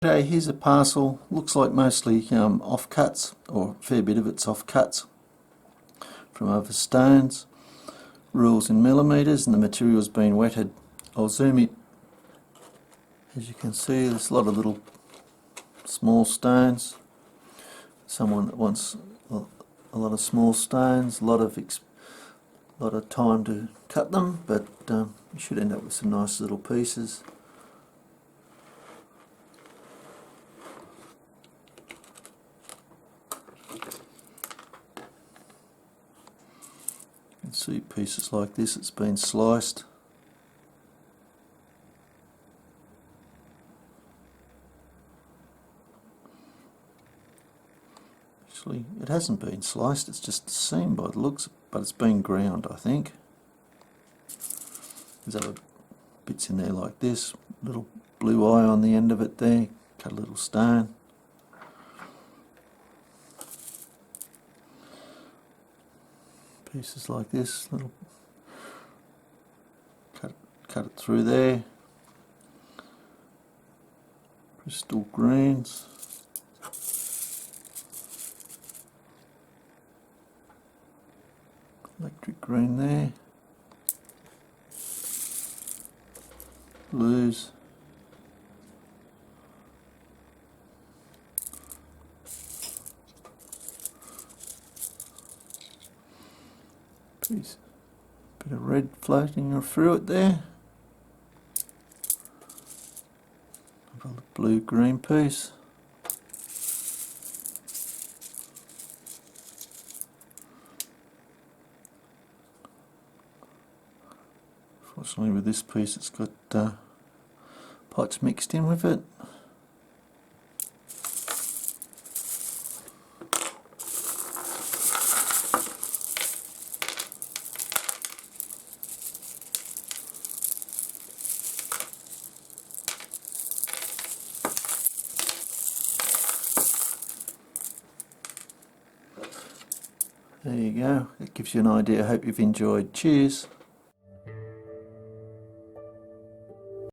Okay, here's a parcel. Looks like mostly offcuts, or a fair bit of it's offcuts from other stones. Rules in millimetres, and the material's been wetted. I'll zoom it. As you can see, there's a lot of little small stones. Someone that wants a lot of small stones, a lot of time to cut them, but you should end up with some nice little pieces. You can see pieces like this, it's been sliced. Actually, it hasn't been sliced, it's just a seam by the looks, but it's been ground, I think. There's other bits in there like this, little blue eye on the end of it there, cut a little stone. Pieces like this, little cut it through there. Crystal greens. Electric green there. Blues. Bit of red floating through it there. A blue green piece. Fortunately with this piece it's got pots mixed in with it. There you go, it gives you an idea. I hope you've enjoyed. Cheers.